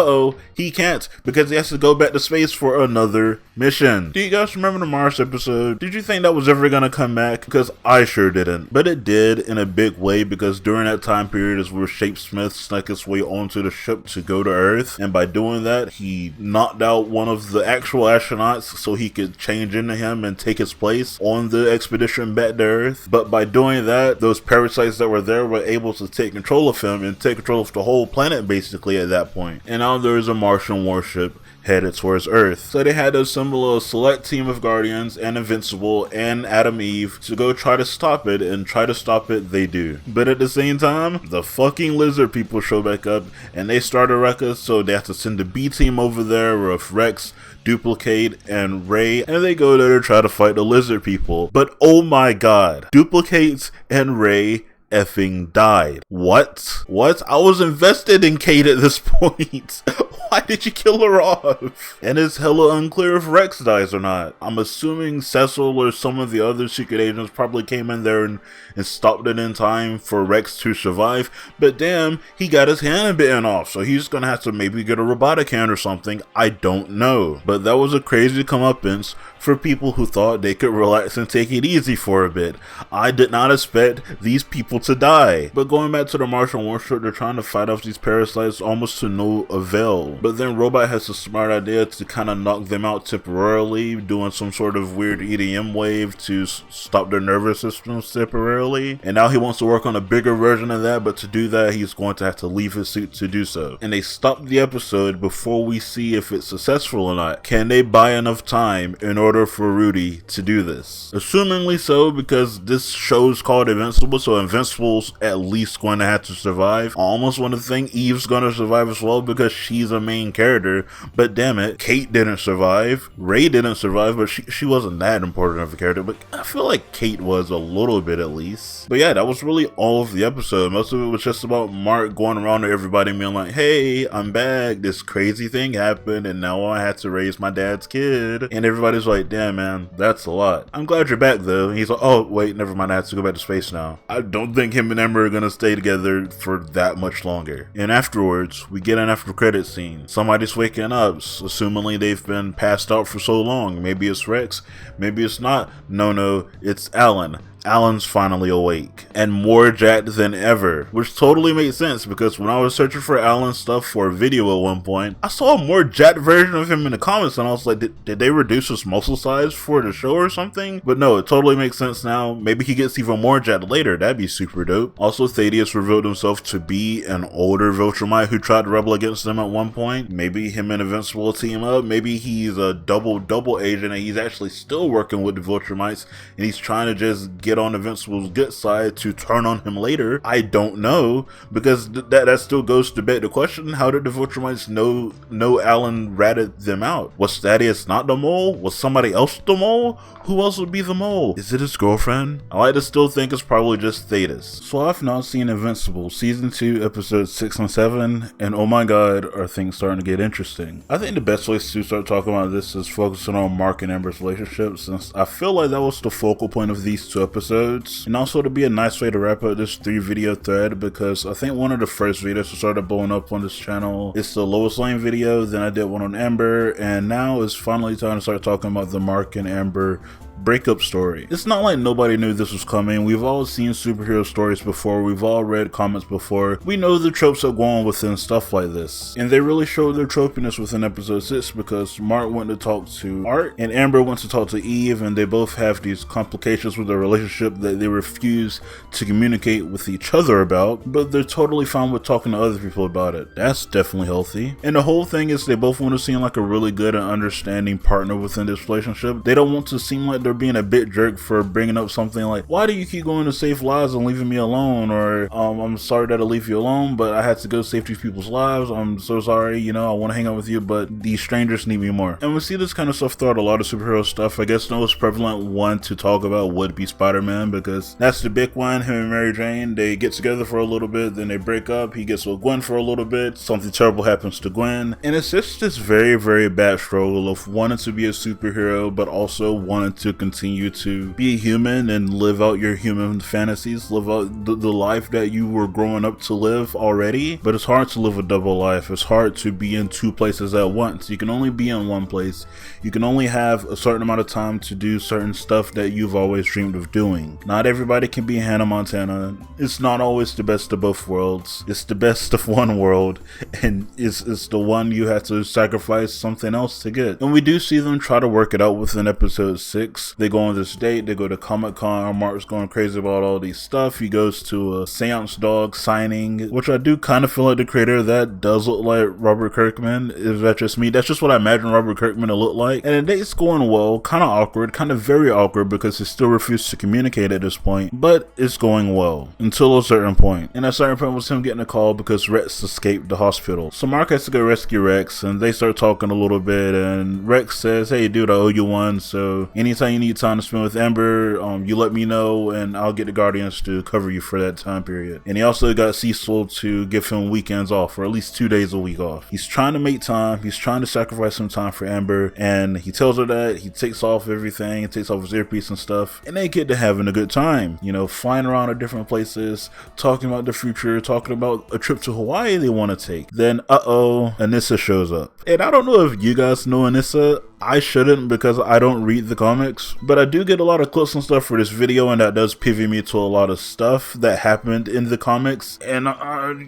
he can't, because he has to go back to space for another mission. Do you guys remember the Mars episode? Did you think that was ever gonna come back? Because I sure didn't. But it did in a big way, because during that time period is where Shapesmith snuck his way onto the ship to go to Earth, and by doing that he knocked out one of the actual astronauts so he could change into him and take his place on the expedition back to Earth. But by doing that, those parasites that were there were able to take control of him and take control of the whole planet basically at that point. And now there is a Martian warship headed towards Earth. So they had to assemble a select team of Guardians and Invincible and Adam Eve to go try to stop it, and try to stop it they do. But at the same time, the fucking lizard people show back up and they start a ruckus, so they have to send the B team over there with Rex, Duplicate, and Ray, and they go there to try to fight the lizard people. But oh my god, Duplicate and Ray effing died. What? I was invested in Kate at this point. Why did you kill her off? And it's hella unclear if Rex dies or not. I'm assuming Cecil or some of the other secret agents probably came in there and stopped it in time for Rex to survive, but damn, he got his hand bitten off, so he's gonna have to maybe get a robotic hand or something. I don't know. But that was a crazy comeuppance for people who thought they could relax and take it easy for a bit. I did not expect these people to die. But going back to the Martian warship, they're trying to fight off these parasites almost to no avail. But then Robot has a smart idea to kind of knock them out temporarily, doing some sort of weird EDM wave to stop their nervous systems temporarily. And now he wants to work on a bigger version of that, but to do that he's going to have to leave his suit to do so. And they stop the episode before we see if it's successful or not. Can they buy enough time in order for Rudy to do this? Assumingly so, because this show's called Invincible, so Invincible's at least going to have to survive. I almost want to think Eve's going to survive as well, because she's a main character, but damn it, Kate didn't survive. Ray didn't survive, but she wasn't that important of a character, but I feel like Kate was a little bit at least. But yeah, that was really all of the episode. Most of it was just about Mark going around to everybody and being like, hey, I'm back, this crazy thing happened and now I had to raise my dad's kid. And everybody's like, damn man, that's a lot. I'm glad you're back though. And he's like, oh wait, never mind, I have to go back to space now. I don't think him and Ember are gonna stay together for that much longer. And afterwards, we get an after credit scene. Somebody's waking up, assumingly they've been passed out for so long. Maybe it's Rex, maybe it's not. No, it's Alan. Alan's finally awake and more jacked than ever, which totally makes sense because when I was searching for Alan stuff for a video at one point, I saw a more jacked version of him in the comments and I was like, did they reduce his muscle size for the show or something? But no, it totally makes sense now. Maybe he gets even more jacked later. That'd be super dope. Also, Thaddeus revealed himself to be an older Viltrumite who tried to rebel against them at one point. Maybe him and Invincible will team up. Maybe he's a double agent and he's actually still working with the Viltrumites and he's trying to just get get on Invincible's good side to turn on him later? I don't know, because that still goes to beg the question, how did the Viltrumites know Alan ratted them out? Was Thaddeus not the mole? Was somebody else the mole? Who else would be the mole? Is it his girlfriend? I like to still think it's probably just Thaddeus. So I've now seen Invincible, Season 2, Episodes 6 and 7, and oh my god, are things starting to get interesting. I think the best place to start talking about this is focusing on Mark and Amber's relationship, since I feel like that was the focal point of these 2 episodes, and also to be a nice way to wrap up this 3-video thread, because I think one of the first videos that started blowing up on this channel is the Lois Lane video, then I did one on Amber, and now it's finally time to start talking about the Mark and Amber breakup story. It's not like nobody knew this was coming. We've all seen superhero stories before, we've all read comics before, we know the tropes that go on within stuff like this, and they really showed their tropiness within episode 6, because Mark went to talk to Art and Amber went to talk to Eve, and they both have these complications with their relationship that they refuse to communicate with each other about, but they're totally fine with talking to other people about it. That's definitely healthy. And the whole thing is they both want to seem like a really good and understanding partner within this relationship. They don't want to seem like they're being a bit jerk for bringing up something like, why do you keep going to save lives and leaving me alone, or I'm sorry that I leave you alone, but I had to go save these people's lives, I'm so sorry, you know, I want to hang out with you, but these strangers need me more. And we see this kind of stuff throughout a lot of superhero stuff. I guess the most prevalent one to talk about would be Spider-Man, because that's the big one. Him and Mary Jane, they get together for a little bit, then they break up, he gets with Gwen for a little bit, something terrible happens to Gwen, and it's just this very, very bad struggle of wanting to be a superhero, but also wanting to continue to be a human and live out your human fantasies, live out the life that you were growing up to live already. But it's hard to live a double life. It's hard to be in 2 places at once. You can only be in one place. You can only have a certain amount of time to do certain stuff that you've always dreamed of doing. Not everybody can be Hannah Montana. It's not always the best of both worlds. It's the best of one world, and it's the one you have to sacrifice something else to get. And we do see them try to work it out within episode 6. They go on this date, they go to Comic-Con, Mark's going crazy about all these stuff. He goes to a Seance Dog signing, which I do kind of feel like the creator of that does look like Robert Kirkman. Is that just me? That's just what I imagine Robert Kirkman to look like. And the date's going well, kind of awkward, kind of very awkward, because he still refused to communicate at this point, but it's going well until a certain point. And at a certain point was him getting a call because Rex escaped the hospital. So Mark has to go rescue Rex, and they start talking a little bit, and Rex says, hey dude, I owe you one, so anytime you need time to spend with Amber, you let me know and I'll get the Guardians to cover you for that time period. And he also got Cecil to give him weekends off, or at least 2 days a week off. He's trying to make time, he's trying to sacrifice some time for Amber, and he tells her that. He takes off everything, he takes off his earpiece and stuff, and they get to having a good time, you know, flying around to different places, talking about the future, talking about a trip to Hawaii they want to take. Then Anissa shows up. And I don't know if you guys know Anissa. I shouldn't, because I don't read the comics, but I do get a lot of clips and stuff for this video, and that does pivot me to a lot of stuff that happened in the comics. And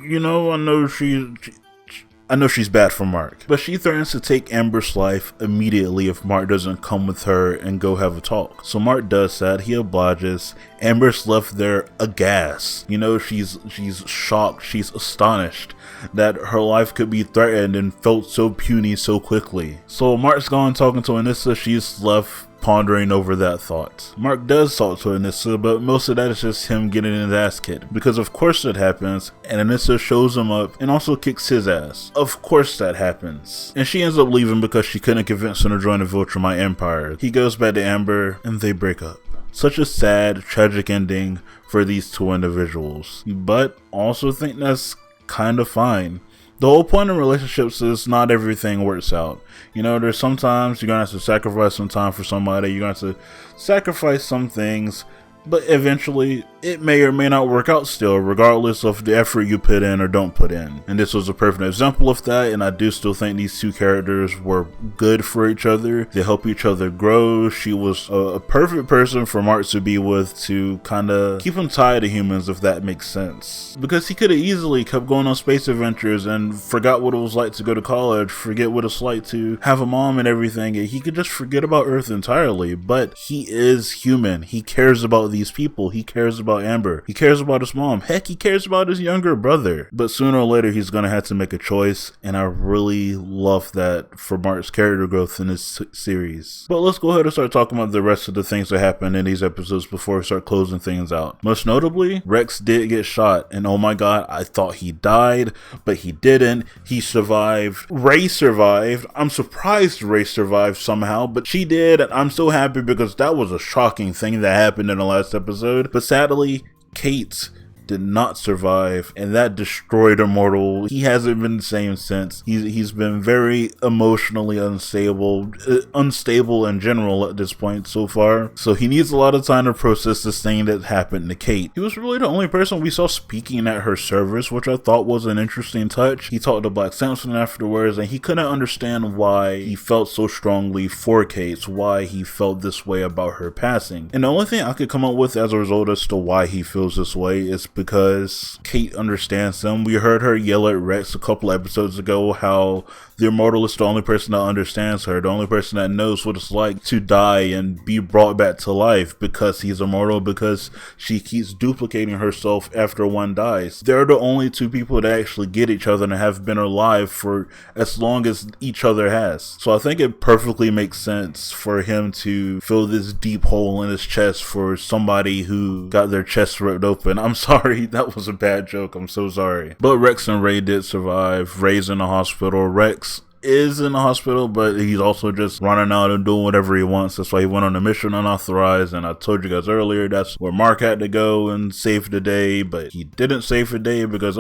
you know, I know she's bad for Mark, but she threatens to take Amber's life immediately if Mark doesn't come with her and go have a talk. So Mark does that, he obliges. Amber's left there aghast. You know, she's shocked, she's astonished that her life could be threatened and felt so puny so quickly. So Mark's gone talking to Anissa, she's left pondering over that thought. Mark does talk to Anissa, but most of that is just him getting his ass kicked, because of course that happens, and Anissa shows him up and also kicks his ass. Of course that happens. And she ends up leaving because she couldn't convince him to join the Viltrumite Empire. He goes back to Amber and they break up. Such a sad, tragic ending for these 2 individuals, but also think that's kind of fine. The whole point of relationships is not everything works out. You know, there's sometimes you're gonna have to sacrifice some time for somebody, you're gonna have to sacrifice some things, but eventually it may or may not work out still, regardless of the effort you put in or don't put in. And this was a perfect example of that, and I do still think these 2 characters were good for each other. They help each other grow. She was a perfect person for Mark to be with, to kind of keep him tied to humans, if that makes sense. Because he could have easily kept going on space adventures and forgot what it was like to go to college, forget what it's like to have a mom and everything, and he could just forget about Earth entirely. But he is human. He cares about about these people. He cares about Amber. He cares about his mom. Heck, he cares about his younger brother. But sooner or later, he's going to have to make a choice. And I really love that for Mark's character growth in this series. But let's go ahead and start talking about the rest of the things that happened in these episodes before we start closing things out. Most notably, Rex did get shot. And oh my god, I thought he died, but he didn't. He survived. Ray survived. I'm surprised Ray survived somehow, but she did. And I'm so happy because that was a shocking thing that happened in the last episode. But sadly, Kate did not survive, and that destroyed Immortal. He hasn't been the same since. He's been very emotionally unstable in general at this point so far. So he needs a lot of time to process this thing that happened to Kate. He was really the only person we saw speaking at her service, which I thought was an interesting touch. He talked to Black Samson afterwards, and he couldn't understand why he felt so strongly for Kate, why he felt this way about her passing. And the only thing I could come up with as a result as to why he feels this way is because Kate understands him. We heard her yell at Rex a couple episodes ago how the Immortal is the only person that understands her, the only person that knows what it's like to die and be brought back to life because he's immortal, because she keeps duplicating herself after one dies. They're the only two people that actually get each other and have been alive for as long as each other has. So I think it perfectly makes sense for him to feel this deep hole in his chest for somebody who got their chest ripped open. I'm sorry, that was a bad joke. I'm so sorry. But Rex and Ray did survive. Ray's in the hospital. Rex is in the hospital, but he's also just running out and doing whatever he wants. That's why he went on a mission unauthorized, and I told you guys earlier that's where Mark had to go and save the day, but he didn't save the day because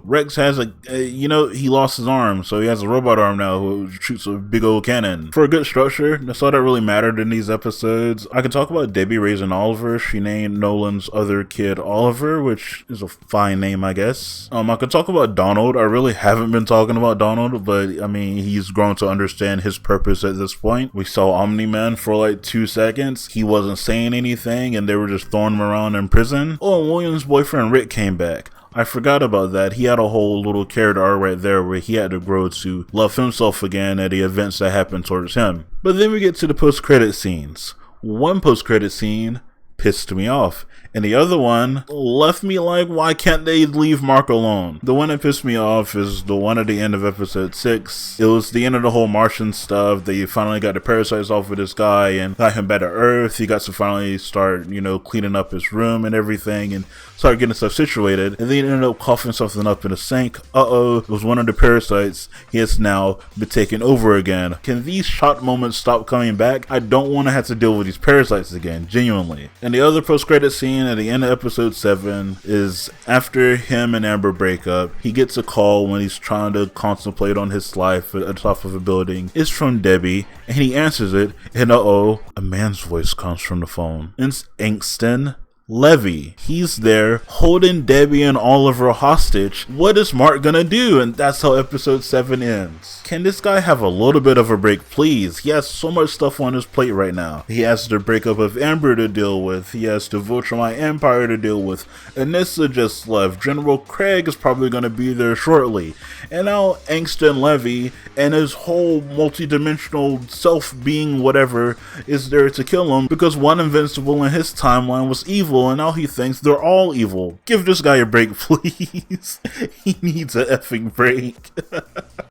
Rex has he lost his arm, so he has a robot arm now who shoots a big old cannon. For a good structure, that's all that really mattered in these episodes. I can talk about Debbie raising Oliver. She named Nolan's other kid Oliver, which is a fine name, I guess. I could talk about Donald. I really haven't been talking about Donald, but I mean, he's grown to understand his purpose at this point. We saw Omni-Man for like 2 seconds. He wasn't saying anything and they were just throwing him around in prison. Oh, and William's boyfriend Rick came back. I forgot about that. He had a whole little character arc right there where he had to grow to love himself again at the events that happened towards him. But then we get to the post-credit scenes. One post-credit scene pissed me off, and the other one left me like, why can't they leave Mark alone? The one that pissed me off is the one at the end of episode 6. It was the end of the whole Martian stuff. They finally got the parasites off with this guy and got him back to Earth. He got to finally start, cleaning up his room and everything and start getting stuff situated. And then he ended up coughing something up in the sink. It was one of the parasites. He has now been taken over again. Can these shot moments stop coming back? I don't want to have to deal with these parasites again, genuinely. And the other post-credit scene at the end of episode 7 is after him and Amber break up. He gets a call when he's trying to contemplate on his life at the top of a building. It's from Debbie, and he answers it, and a man's voice comes from the phone. It's Angston Levy. He's there holding Debbie and Oliver hostage. What is Mark gonna do? And that's how episode 7 ends. Can this guy have a little bit of a break, please? He has so much stuff on his plate right now. He has the breakup of Amber to deal with. He has the Viltrumite Empire to deal with. Anissa just left. General Craig is probably gonna be there shortly. And now Angston Levy and his whole multi-dimensional self-being whatever is there to kill him because one Invincible in his timeline was evil, and now he thinks they're all evil. Give this guy a break, please. He needs a effing break.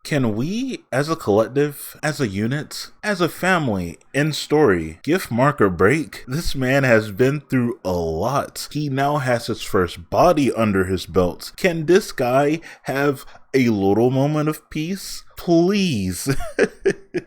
Can we, as a collective, as a unit, as a family, in story, give Mark a break? This man has been through a lot. He now has his first body under his belt. Can this guy have a little moment of peace? Please.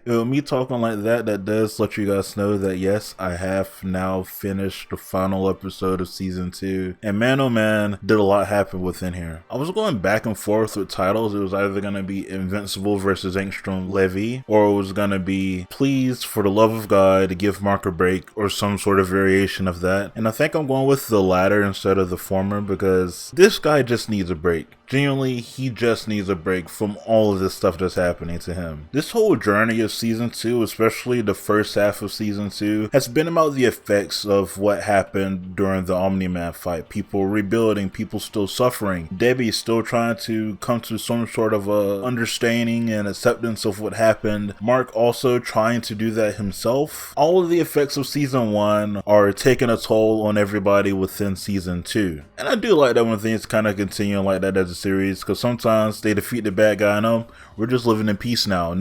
Me talking like that does let you guys know that yes, I have now finished the final episode of season 2. And man oh man, did a lot happen within here. I was going back and forth with titles. It was either going to be Invincible versus Angston Levy, or it was going to be Please, for the love of God, give Mark a break, or some sort of variation of that. And I think I'm going with the latter instead of the former because this guy just needs a break. Genuinely, he just needs a break from all of this stuff that's happening to him. This whole journey of season 2, especially the first half of season 2, has been about the effects of what happened during the Omni-Man fight. People rebuilding, people still suffering, Debbie still trying to come to some sort of a understanding and acceptance of what happened, Mark also trying to do that himself. All of the effects of season 1 are taking a toll on everybody within season 2. And I do like that when things kind of continue like that as a series, because sometimes they defeat the bad guy and we're just living in peace now.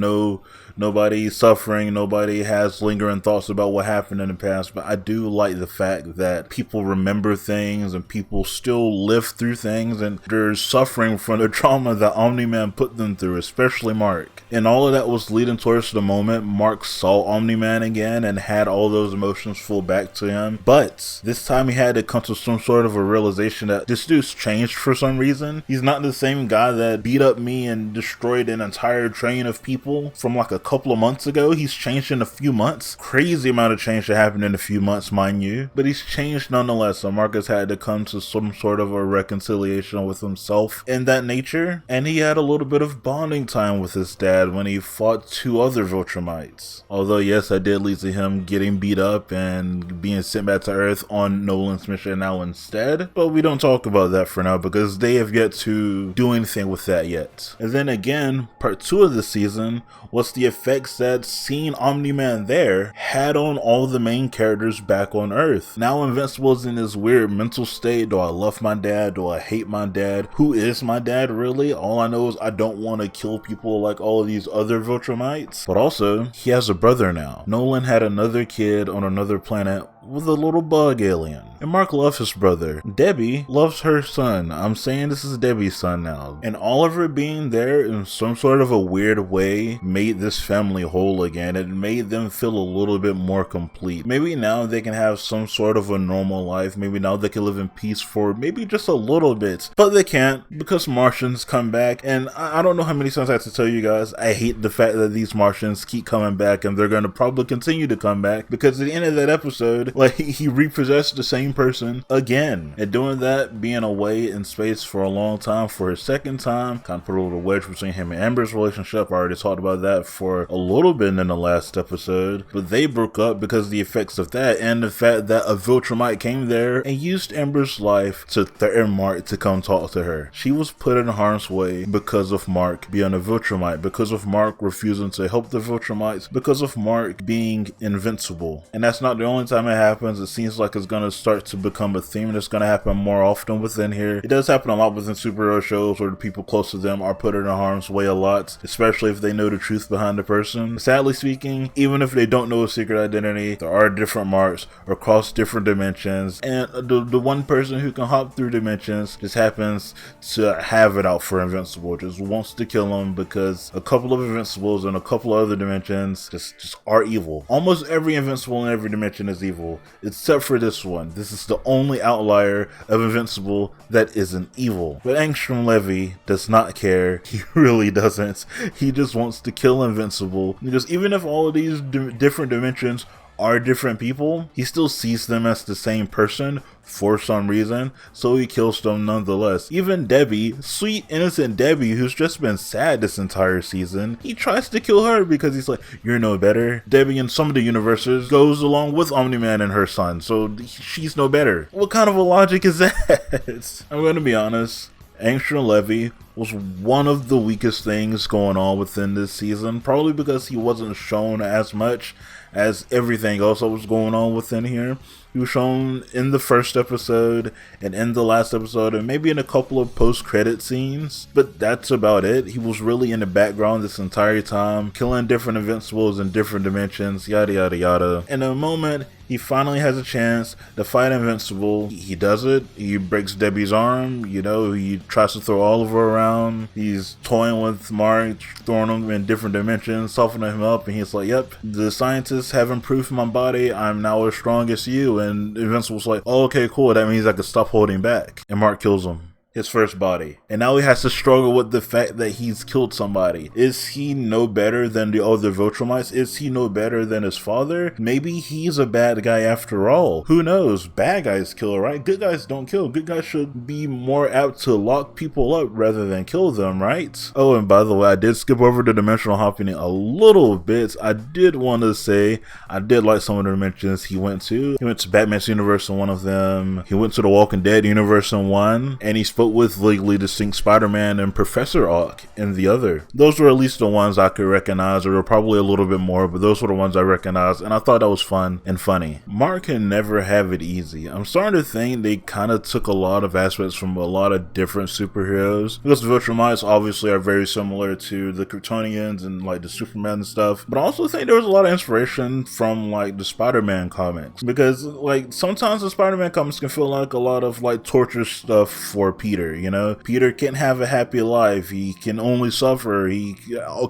Nobody suffering, nobody has lingering thoughts about what happened in the past, but I do like the fact that people remember things and people still live through things and they're suffering from the trauma that Omni-Man put them through, especially Mark. And all of that was leading towards the moment Mark saw Omni-Man again and had all those emotions flow back to him. But this time he had to come to some sort of a realization that this dude's changed for some reason. He's not the same guy that beat up me and destroyed an entire train of people from like a couple of months ago. He's changed in a few months. Crazy amount of change that happened in a few months, mind you. But he's changed nonetheless. So Marcus had to come to some sort of a reconciliation with himself in that nature. And he had a little bit of bonding time with his dad when he fought 2 other Viltrumites. Although yes, that did lead to him getting beat up and being sent back to Earth on Nolan's mission now instead. But we don't talk about that for now because they have yet to do anything with that yet. And then again, part 2 of the season was the effects that seeing Omni-Man there had on all the main characters back on Earth. Now Invincible is in this weird mental state. Do I love my dad? Do I hate my dad? Who is my dad really? All I know is I don't want to kill people like all of these other Viltrumites. But also, he has a brother now. Nolan had another kid on another planet with a little bug alien. And Mark loves his brother. Debbie loves her son. I'm saying this is Debbie's son now. And Oliver being there in some sort of a weird way made this family whole again. It made them feel a little bit more complete. Maybe now they can have some sort of a normal life. Maybe now they can live in peace for maybe just a little bit. But they can't because Martians come back. And I don't know how many times I have to tell you guys, I hate the fact that these Martians keep coming back and they're going to probably continue to come back because at the end of that episode, like he repossessed the same person again. And doing that, being away in space for a long time for his second time, kind of put a little wedge between him and Amber's relationship. I already talked about that for a little bit in the last episode. But they broke up because of the effects of that and the fact that a Viltrumite came there and used Amber's life to threaten Mark to come talk to her. She was put in harm's way because of Mark being a Viltrumite, because of Mark refusing to help the Viltrumites, because of Mark being invincible. And that's not the only time it happens. It seems like it's going to start to become a theme that's going to happen more often within here. It does happen a lot within superhero shows where the people close to them are put in harm's way a lot, especially if they know the truth behind the person. Sadly speaking, even if they don't know a secret identity, there are different marks across different dimensions, and the one person who can hop through dimensions just happens to have it out for Invincible, just wants to kill him because a couple of Invincibles and a couple of other dimensions just are evil. Almost every Invincible in every dimension is evil, except for this one. This is the only outlier of Invincible that isn't evil. But Angstrom Levy does not care. He really doesn't. He just wants to kill Invincible because even if all of these different dimensions are different people, he still sees them as the same person for some reason, so he kills them nonetheless. Even Debbie, sweet innocent Debbie, who's just been sad this entire season, he tries to kill her because he's like, you're no better. Debbie in some of the universes goes along with Omni-Man and her son, so she's no better. What kind of a logic is that? I'm gonna be honest, Angstrom Levy was one of the weakest things going on within this season, probably because he wasn't shown as much as everything else that was going on within here. He was shown in the first episode and in the last episode and maybe in a couple of post-credit scenes, but that's about it. He was really in the background this entire time, killing different Invincibles in different dimensions, yada yada yada. In a moment, he finally has a chance to fight Invincible. He does it. He breaks Debbie's arm. You know, he tries to throw Oliver around. He's toying with Mark, throwing him in different dimensions, softening him up, and he's like, yep, the scientists have improved my body. I'm now as strong as you. And Invincible's like, oh, okay, cool. That means I can stop holding back. And Mark kills him. his first body. And now he has to struggle with the fact that he's killed somebody. Is he no better than the other Viltrumites? Is he no better than his father? Maybe he's a bad guy after all. Who knows? Bad guys kill, right? Good guys don't kill. Good guys should be more apt to lock people up rather than kill them, right? Oh, and by the way, I did skip over the dimensional hopping a little bit. I did want to say I did like some of the dimensions he went to. He went to Batman's universe in one of them. He went to the Walking Dead universe in one, and he spoke with legally distinct Spider-Man and Professor Ock in the other. Those were at least the ones I could recognize. There were probably a little bit more, but those were the ones I recognized, and I thought that was fun and funny. Mark can never have it easy. I'm starting to think they kind of took a lot of aspects from a lot of different superheroes, because the Viltrumites obviously are very similar to the Kryptonians and like the Superman and stuff, but I also think there was a lot of inspiration from like the Spider-Man comics, because like sometimes the Spider-Man comics can feel like a lot of like torture stuff for Peter, you know? Peter can't have a happy life. He can only suffer. He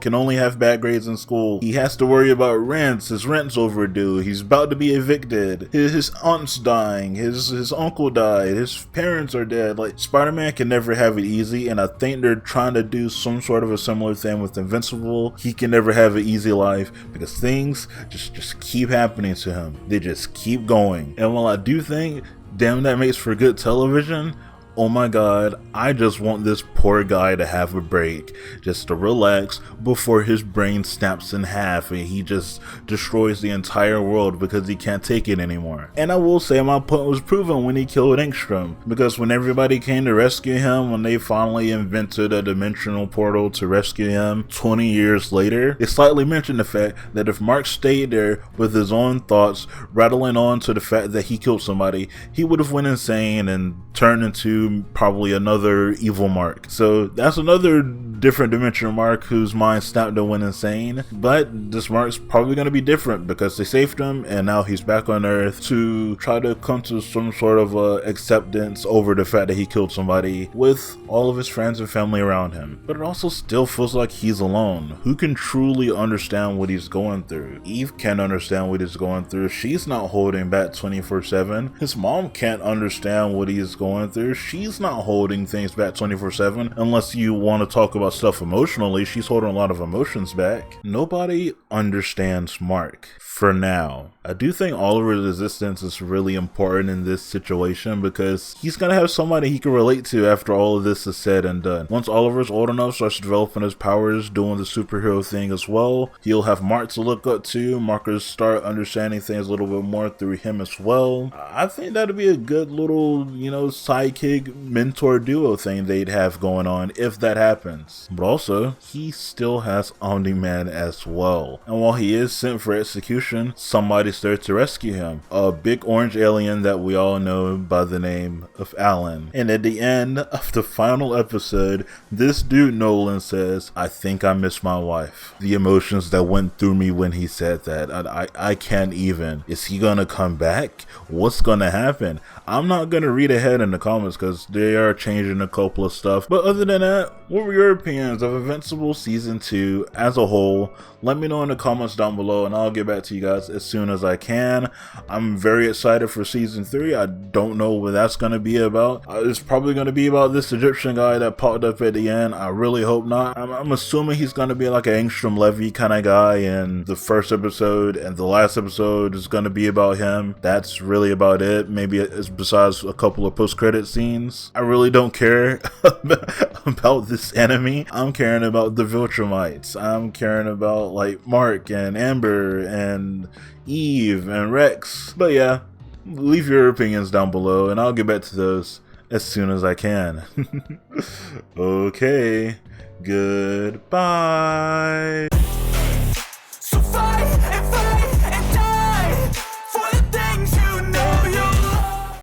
can only have bad grades in school. He has to worry about rents. His rent's overdue. He's about to be evicted. His aunt's dying. His uncle died. His parents are dead. Like, Spider-Man can never have it easy, and I think they're trying to do some sort of a similar thing with Invincible. He can never have an easy life because things just keep happening to him. They just keep going. And while I do think, damn, that makes for good television, oh my god, I just want this poor guy to have a break, just to relax before his brain snaps in half and he just destroys the entire world because he can't take it anymore. And I will say my point was proven when he killed Engstrom, because when everybody came to rescue him, when they finally invented a dimensional portal to rescue him 20 years later, it slightly mentioned the fact that if Mark stayed there with his own thoughts rattling on to the fact that he killed somebody, he would have went insane and turned into probably another evil Mark. So that's another different dimensional Mark whose mind snapped and went insane. But this Mark's probably going to be different because they saved him and now he's back on Earth to try to come to some sort of acceptance over the fact that he killed somebody with all of his friends and family around him. But it also still feels like he's alone. Who can truly understand what he's going through? Eve can't understand what he's going through. She's not holding back 24/7. His mom can't understand what he's going through. She's not holding things back 24/7 unless you want to talk about stuff emotionally. She's holding a lot of emotions back. Nobody understands Mark for now. I do think Oliver's existence is really important in this situation because he's gonna have somebody he can relate to after all of this is said and done. Once Oliver's old enough, starts developing his powers, doing the superhero thing as well, he'll have Mark to look up to. Mark will start understanding things a little bit more through him as well. I think that'd be a good little, sidekick mentor duo thing they'd have going on if that happens. But also, he still has Omni-Man as well. And while he is sent for execution, somebody's there to rescue him. A big orange alien that we all know by the name of Alan. And at the end of the final episode, this dude Nolan says, "I think I miss my wife." The emotions that went through me when he said that, I can't even. Is he gonna come back? What's gonna happen? I'm not gonna read ahead in the comments because they are changing a couple of stuff. But other than that, what were your opinions of Invincible Season 2 as a whole? Let me know in the comments down below and I'll get back to you guys as soon as I can. I'm very excited for Season 3. I don't know what that's going to be about. It's probably going to be about this Egyptian guy that popped up at the end. I really hope not. I'm assuming he's going to be like an Angstrom Levy kind of guy in the first episode, and the last episode is going to be about him. That's really about it. Maybe it's besides a couple of post-credit scenes. I really don't care about this enemy. I'm caring about the Viltrumites. I'm caring about like Mark and Amber and Eve and Rex. But yeah, leave your opinions down below and I'll get back to those as soon as I can. Okay, goodbye.